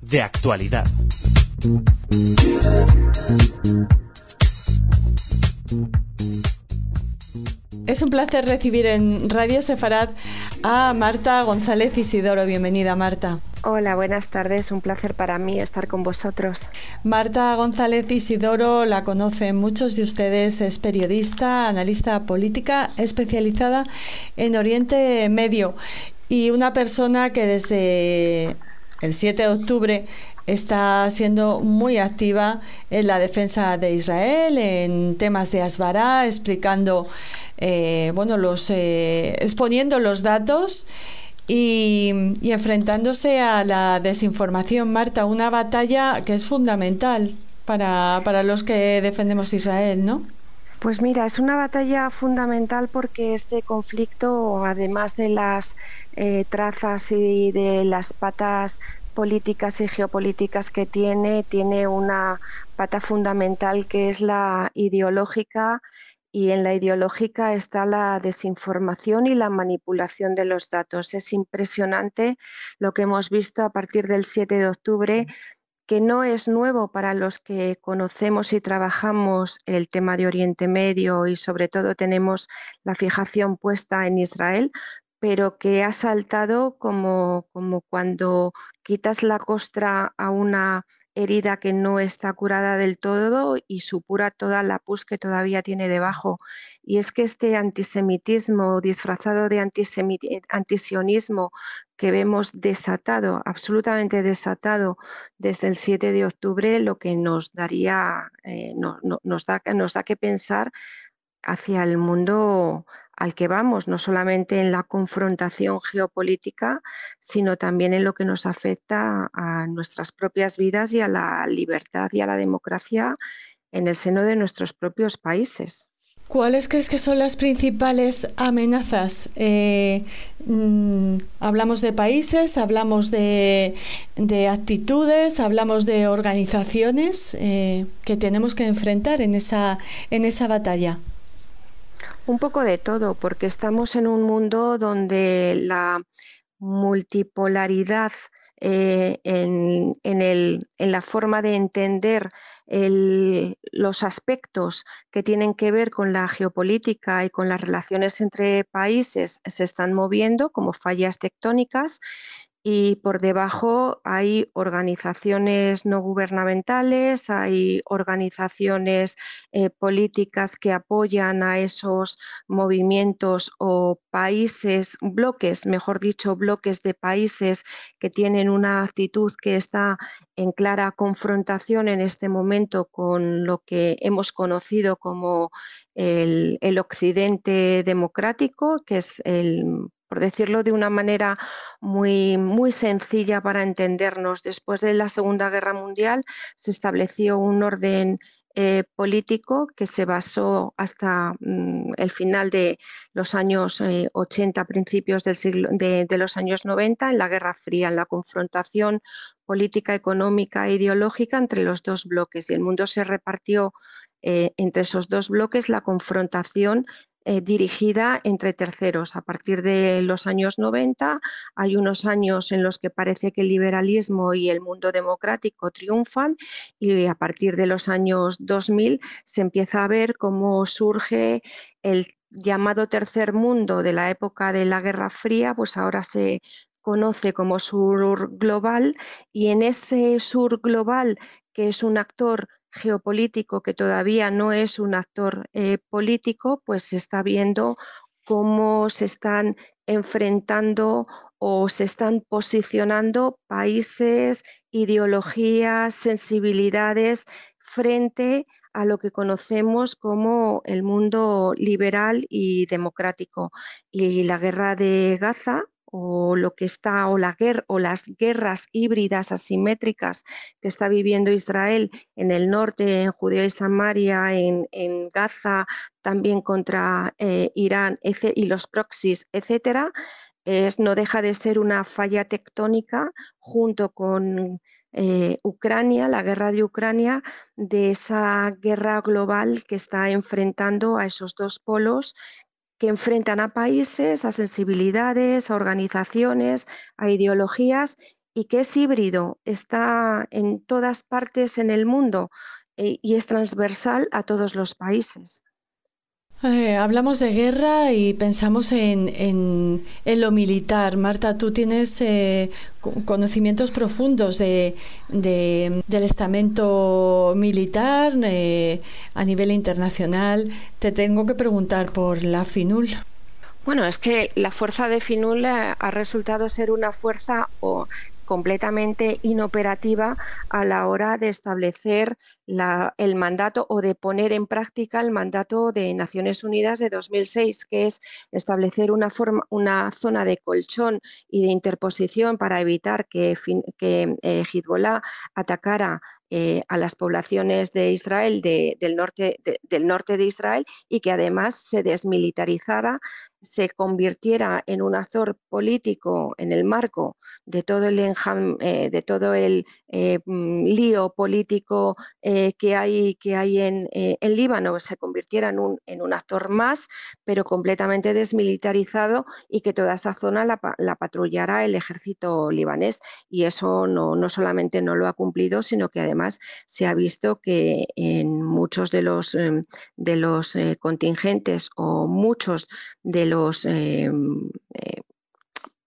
De actualidad. Es un placer recibir en Radio Sefarad a Marta González Isidoro. Bienvenida, Marta. Hola, buenas tardes. Un placer para mí estar con vosotros. Marta González Isidoro la conocen muchos de ustedes. Es periodista, analista política, especializada en Oriente Medio y una persona que desde el 7 de octubre está siendo muy activa en la defensa de Israel, en temas de Asbará, explicando, exponiendo los datos y enfrentándose a la desinformación. Marta, una batalla que es fundamental para los que defendemos Israel, ¿no? Pues mira, es una batalla fundamental porque este conflicto, además de las trazas y de las patas políticas y geopolíticas que tiene una pata fundamental que es la ideológica, y en la ideológica está la desinformación y la manipulación de los datos. Es impresionante lo que hemos visto a partir del 7 de octubre, que no es nuevo para los que conocemos y trabajamos el tema de Oriente Medio y sobre todo tenemos la fijación puesta en Israel, pero que ha saltado como cuando quitas la costra a una herida que no está curada del todo y supura toda la pus que todavía tiene debajo. Y es que este antisemitismo disfrazado de antisionismo que vemos desatado, absolutamente desatado desde el 7 de octubre, lo que nos daría, nos da que pensar hacia el mundo al que vamos, no solamente en la confrontación geopolítica, sino también en lo que nos afecta a nuestras propias vidas y a la libertad y a la democracia en el seno de nuestros propios países. ¿Cuáles crees que son las principales amenazas? Hablamos de países, hablamos de actitudes, hablamos de organizaciones que tenemos que enfrentar en esa batalla. Un poco de todo, porque estamos en un mundo donde la multipolaridad en la forma de entender los aspectos que tienen que ver con la geopolítica y con las relaciones entre países se están moviendo como fallas tectónicas. Y por debajo hay organizaciones no gubernamentales, hay organizaciones políticas que apoyan a esos movimientos o países, bloques, mejor dicho, bloques de países que tienen una actitud que está en clara confrontación en este momento con lo que hemos conocido como el Occidente democrático, que es por decirlo de una manera muy sencilla para entendernos. Después de la Segunda Guerra Mundial se estableció un orden político que se basó hasta el final de los años 80, principios de los años 90, en la Guerra Fría, en la confrontación política, económica e ideológica entre los dos bloques. Y el mundo se repartió entre esos dos bloques, la confrontación dirigida entre terceros. A partir de los años 90 hay unos años en los que parece que el liberalismo y el mundo democrático triunfan, y a partir de los años 2000 se empieza a ver cómo surge el llamado tercer mundo de la época de la Guerra Fría, pues ahora se conoce como sur global, y en ese sur global, que es un actor geopolítico que todavía no es un actor político, pues se está viendo cómo se están enfrentando o se están posicionando países, ideologías, sensibilidades frente a lo que conocemos como el mundo liberal y democrático. Y la guerra de Gaza, o lo que está, o las guerras híbridas asimétricas que está viviendo Israel en el norte, en Judea y Samaria, en Gaza, también contra Irán y los proxies, etcétera, no deja de ser una falla tectónica junto con Ucrania, la guerra de Ucrania, de esa guerra global que está enfrentando a esos dos polos que enfrentan a países, a sensibilidades, a organizaciones, a ideologías y que es híbrido, está en todas partes en el mundo y es transversal a todos los países. Hablamos de guerra y pensamos en lo militar. Marta, tú tienes conocimientos profundos del estamento militar a nivel internacional. Te tengo que preguntar por la FINUL. Bueno, es que la fuerza de FINUL ha resultado ser una fuerza completamente inoperativa a la hora de establecer el mandato o de poner en práctica el mandato de Naciones Unidas de 2006, que es establecer una zona de colchón y de interposición para evitar que Hezbollah atacara a las poblaciones de Israel, del norte de Israel, y que además se desmilitarizara, se convirtiera en un actor político en el marco de todo el lío político que hay en Líbano, se convirtiera en un actor más, pero completamente desmilitarizado, y que toda esa zona la patrullara el ejército libanés. Y eso no solamente no lo ha cumplido, sino que además se ha visto que en muchos de los contingentes o muchos de los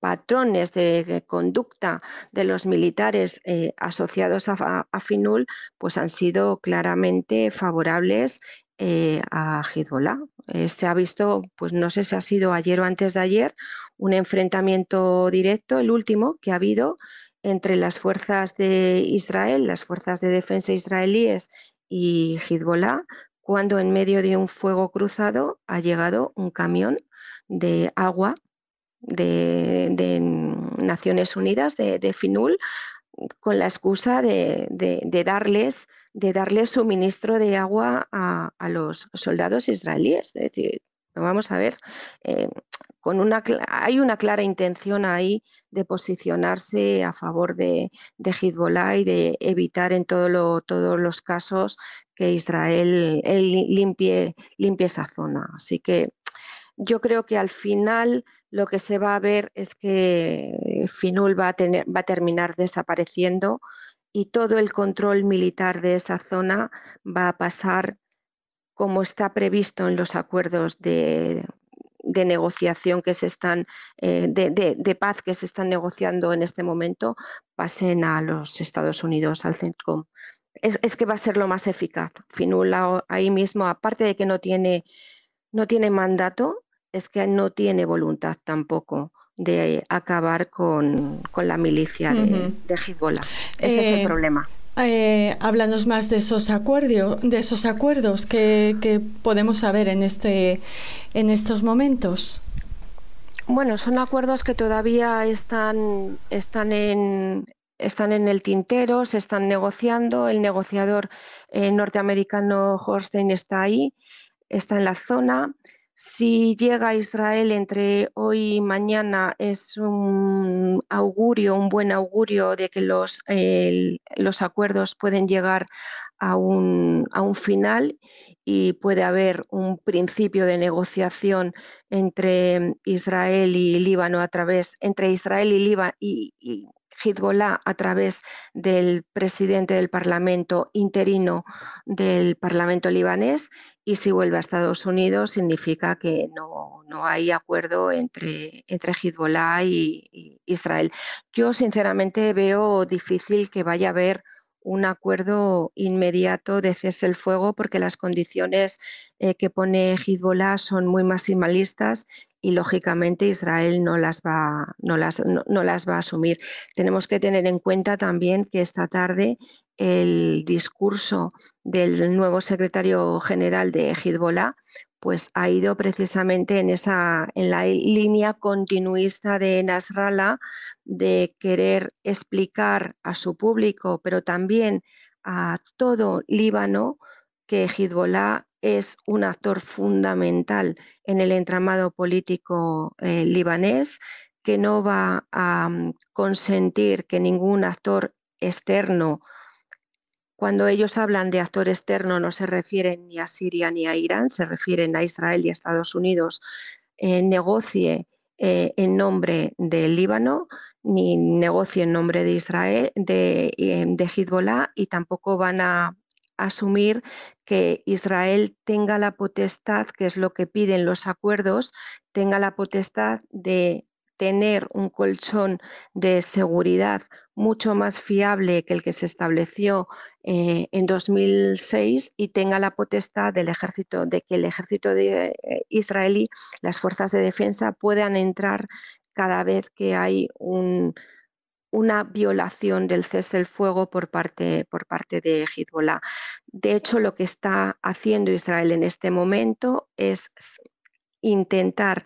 patrones de conducta de los militares asociados a FINUL pues han sido claramente favorables a Hezbollah. Se ha visto, pues no sé si ha sido ayer o antes de ayer, un enfrentamiento directo, el último que ha habido entre las fuerzas de Israel, las fuerzas de defensa israelíes y Hezbollah, cuando en medio de un fuego cruzado ha llegado un camión de agua de Naciones Unidas, de FINUL, con la excusa de darles suministro de agua a los soldados israelíes. Es decir, vamos a ver, hay una clara intención ahí de posicionarse a favor de Hezbollah y de evitar en todos los casos que Israel limpie esa zona. Así que yo creo que al final lo que se va a ver es que FINUL va a terminar desapareciendo y todo el control militar de esa zona va a pasar, como está previsto en los acuerdos de negociación que se están de paz que se están negociando en este momento, pasen a los Estados Unidos, al CENTCOM. Es que va a ser lo más eficaz. FINUL ahí mismo, aparte de que no tiene mandato, es que no tiene voluntad tampoco de acabar con la milicia de Hezbollah. Ese es el problema. Háblanos más de esos acuerdos que podemos saber en estos momentos. Bueno, son acuerdos que todavía están en el tintero, se están negociando. El negociador norteamericano Holstein está ahí, está en la zona. Si llega a Israel entre hoy y mañana, es un buen augurio de que los acuerdos pueden llegar a un final y puede haber un principio de negociación entre Israel y Líbano entre Israel y Hezbollah a través del presidente del Parlamento interino del Parlamento libanés, y si vuelve a Estados Unidos significa que no hay acuerdo entre Hezbollah y Israel. Yo sinceramente veo difícil que vaya a haber un acuerdo inmediato de cese el fuego, porque las condiciones que pone Hezbollah son muy maximalistas y lógicamente Israel no las va a asumir. Tenemos que tener en cuenta también que esta tarde el discurso del nuevo secretario general de Hezbollah pues ha ido precisamente en la línea continuista de Nasrallah, de querer explicar a su público, pero también a todo Líbano, que Hezbollah es un actor fundamental en el entramado político libanés, que no va a consentir que ningún actor externo. Cuando ellos hablan de actor externo no se refieren ni a Siria ni a Irán, se refieren a Israel y a Estados Unidos, negocie en nombre del Líbano, ni negocie en nombre de Israel, de Hezbollah, y tampoco van a asumir que Israel tenga la potestad, que es lo que piden los acuerdos, tenga la potestad de tener un colchón de seguridad mucho más fiable que el que se estableció en 2006 y tenga la potestad del ejército, de que el ejército israelí, las fuerzas de defensa, puedan entrar cada vez que hay una violación del cese el fuego por parte de Hezbollah. De hecho, lo que está haciendo Israel en este momento es intentar,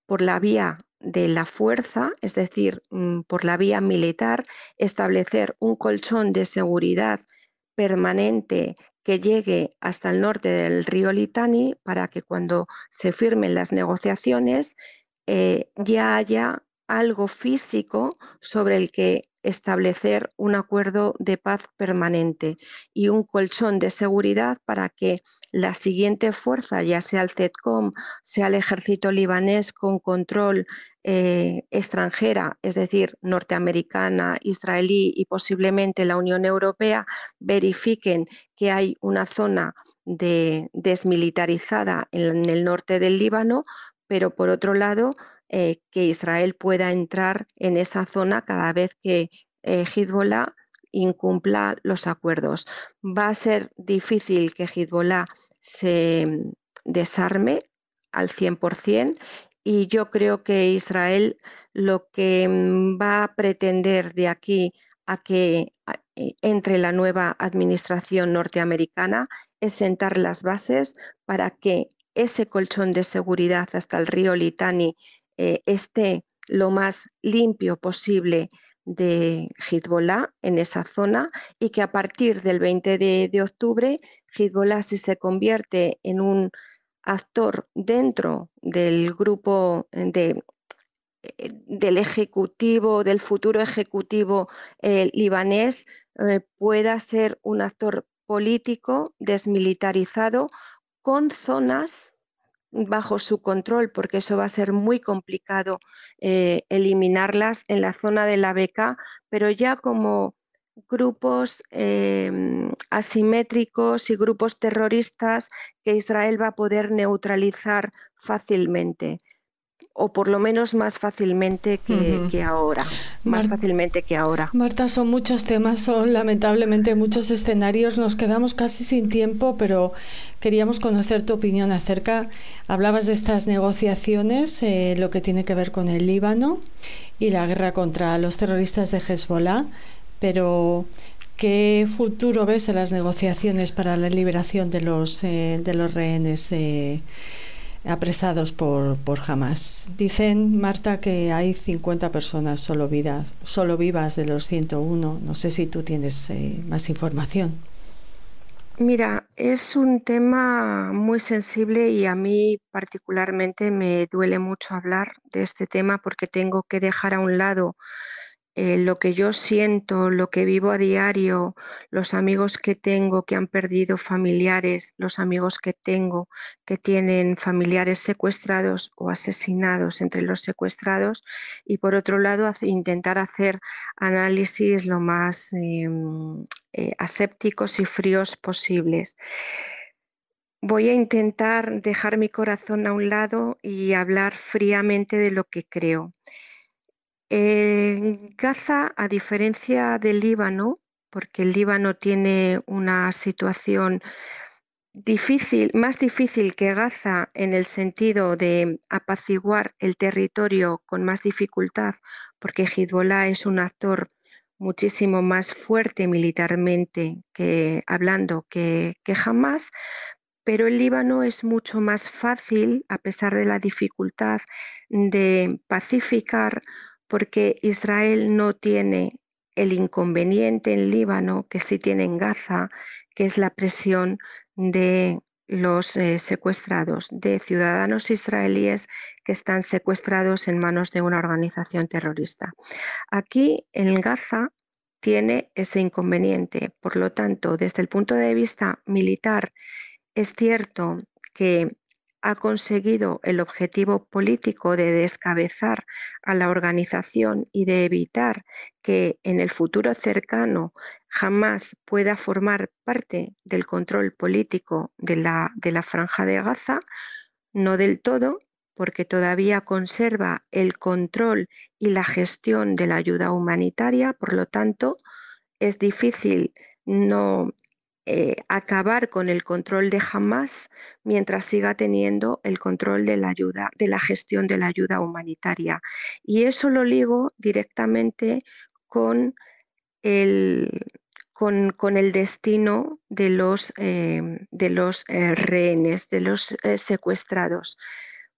por la vía de la fuerza, es decir, por la vía militar, establecer un colchón de seguridad permanente que llegue hasta el norte del río Litani, para que cuando se firmen las negociaciones ya haya algo físico sobre el que establecer un acuerdo de paz permanente y un colchón de seguridad para que la siguiente fuerza, ya sea el CETCOM, sea el ejército libanés con control extranjera, es decir, norteamericana, israelí y posiblemente la Unión Europea, verifiquen que hay una zona desmilitarizada en el norte del Líbano, pero por otro lado que Israel pueda entrar en esa zona cada vez que Hezbollah incumpla los acuerdos. Va a ser difícil que Hezbollah se desarme al 100%, y yo creo que Israel lo que va a pretender de aquí a que entre la nueva administración norteamericana es sentar las bases para que ese colchón de seguridad hasta el río Litani esté lo más limpio posible de Hezbollah en esa zona, y que a partir del 20 de octubre Hezbollah, si se convierte en un actor dentro del grupo del ejecutivo, del futuro ejecutivo libanés, pueda ser un actor político desmilitarizado con zonas bajo su control, porque eso va a ser muy complicado eliminarlas en la zona de la Bekaa, pero ya como grupos asimétricos y grupos terroristas que Israel va a poder neutralizar fácilmente, o por lo menos más fácilmente que ahora. Más fácilmente que ahora. Marta, son muchos temas, son lamentablemente muchos escenarios. Nos quedamos casi sin tiempo, pero queríamos conocer tu opinión acerca. Hablabas de estas negociaciones, lo que tiene que ver con el Líbano y la guerra contra los terroristas de Hezbollah, pero ¿qué futuro ves en las negociaciones para la liberación de los rehenes apresados por Hamas? Dicen, Marta, que hay 50 personas solo vivas de los 101. No sé si tú tienes más información. Mira, es un tema muy sensible y a mí particularmente me duele mucho hablar de este tema, porque tengo que dejar a un lado lo que yo siento, lo que vivo a diario, los amigos que tengo que han perdido familiares, los amigos que tengo que tienen familiares secuestrados o asesinados entre los secuestrados, y por otro lado intentar hacer análisis lo más asépticos y fríos posibles. Voy a intentar dejar mi corazón a un lado y hablar fríamente de lo que creo. En Gaza, a diferencia del Líbano, porque el Líbano tiene una situación más difícil que Gaza en el sentido de apaciguar el territorio con más dificultad, porque Hezbollah es un actor muchísimo más fuerte militarmente que Hamas, pero el Líbano es mucho más fácil, a pesar de la dificultad, de pacificar, porque Israel no tiene el inconveniente en Líbano que sí tiene en Gaza, que es la presión de los secuestrados, de ciudadanos israelíes que están secuestrados en manos de una organización terrorista. Aquí en Gaza tiene ese inconveniente. Por lo tanto, desde el punto de vista militar, es cierto que ha conseguido el objetivo político de descabezar a la organización y de evitar que en el futuro cercano Hamás pueda formar parte del control político de la Franja de Gaza, no del todo, porque todavía conserva el control y la gestión de la ayuda humanitaria, por lo tanto, es difícil no acabar con el control de Hamás mientras siga teniendo el control de la ayuda, de la gestión de la ayuda humanitaria. Y eso lo ligo directamente con el destino de los rehenes, de los secuestrados.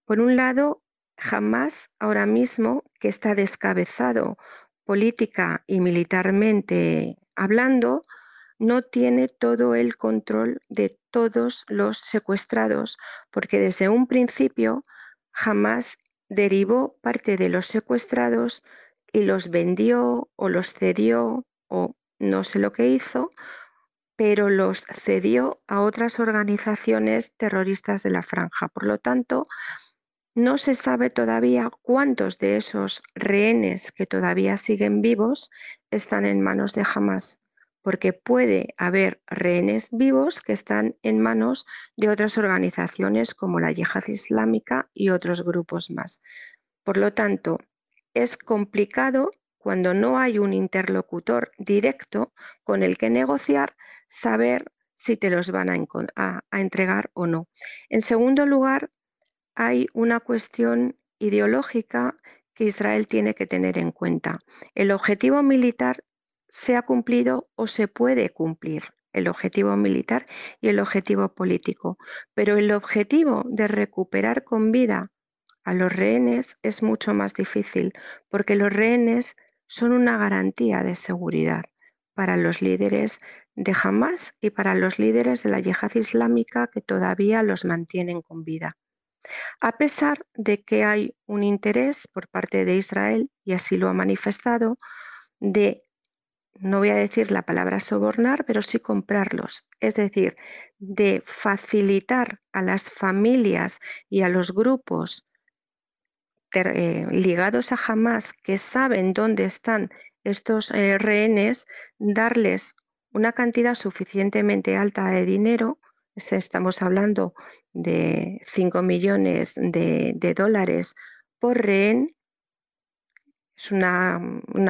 Por un lado, Hamás ahora mismo, que está descabezado política y militarmente hablando, no tiene todo el control de todos los secuestrados, porque desde un principio Hamás derivó parte de los secuestrados y los vendió o los cedió o no sé lo que hizo, pero los cedió a otras organizaciones terroristas de la Franja. Por lo tanto, no se sabe todavía cuántos de esos rehenes que todavía siguen vivos están en manos de Hamás, porque puede haber rehenes vivos que están en manos de otras organizaciones como la Yihad Islámica y otros grupos más. Por lo tanto, es complicado cuando no hay un interlocutor directo con el que negociar, saber si te los van a entregar o no. En segundo lugar, hay una cuestión ideológica que Israel tiene que tener en cuenta. El objetivo militar se ha cumplido o se puede cumplir, el objetivo militar y el objetivo político, pero el objetivo de recuperar con vida a los rehenes es mucho más difícil, porque los rehenes son una garantía de seguridad para los líderes de Hamás y para los líderes de la Yihad Islámica que todavía los mantienen con vida. A pesar de que hay un interés por parte de Israel, y así lo ha manifestado, de, no voy a decir la palabra sobornar, pero sí comprarlos, es decir, de facilitar a las familias y a los grupos ligados a Hamás que saben dónde están estos rehenes, darles una cantidad suficientemente alta de dinero. Estamos hablando de 5 millones de dólares por rehén, es una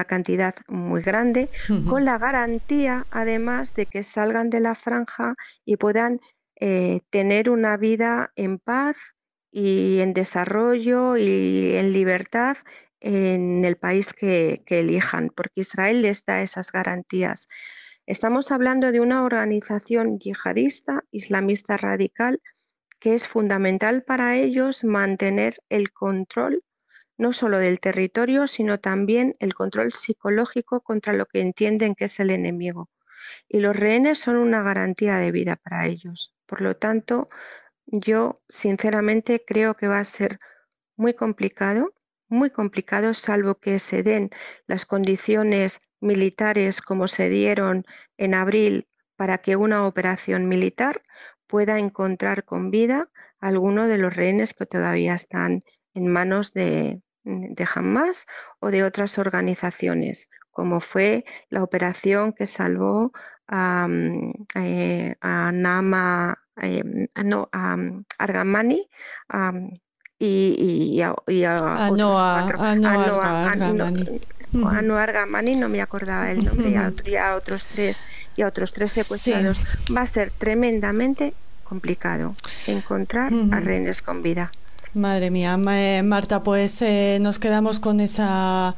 cantidad muy grande, con la garantía además de que salgan de la franja y puedan tener una vida en paz y en desarrollo y en libertad en el país que elijan, porque Israel les da esas garantías. Estamos hablando de una organización yihadista, islamista radical, que es fundamental para ellos mantener el control no solo del territorio, sino también el control psicológico contra lo que entienden que es el enemigo. Y los rehenes son una garantía de vida para ellos. Por lo tanto, yo sinceramente creo que va a ser muy complicado, salvo que se den las condiciones militares como se dieron en abril para que una operación militar pueda encontrar con vida a alguno de los rehenes que todavía están en manos de Hamás o de otras organizaciones, como fue la operación que salvó a Naama Argamani y a Noa Argamani, no me acordaba el nombre, y a otros tres secuestrados. Sí. Va a ser tremendamente complicado encontrar a rehenes con vida. Madre mía, Marta, pues nos quedamos con esa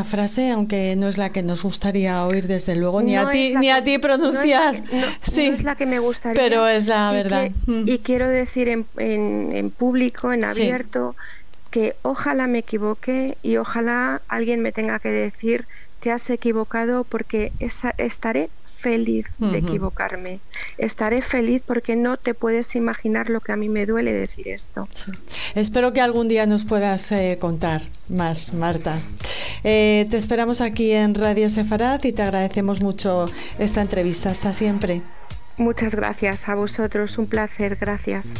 frase, aunque no es la que nos gustaría oír desde luego, ni a ti pronunciar. No es la que me gustaría. Pero es la verdad. Y quiero decir en público, en abierto, que ojalá me equivoque y ojalá alguien me tenga que decir te has equivocado, porque estaré feliz de equivocarme. Estaré feliz porque no te puedes imaginar lo que a mí me duele decir esto. Sí. Espero que algún día nos puedas contar más, Marta. Te esperamos aquí en Radio Sefarat y te agradecemos mucho esta entrevista. Hasta siempre. Muchas gracias a vosotros, un placer, gracias.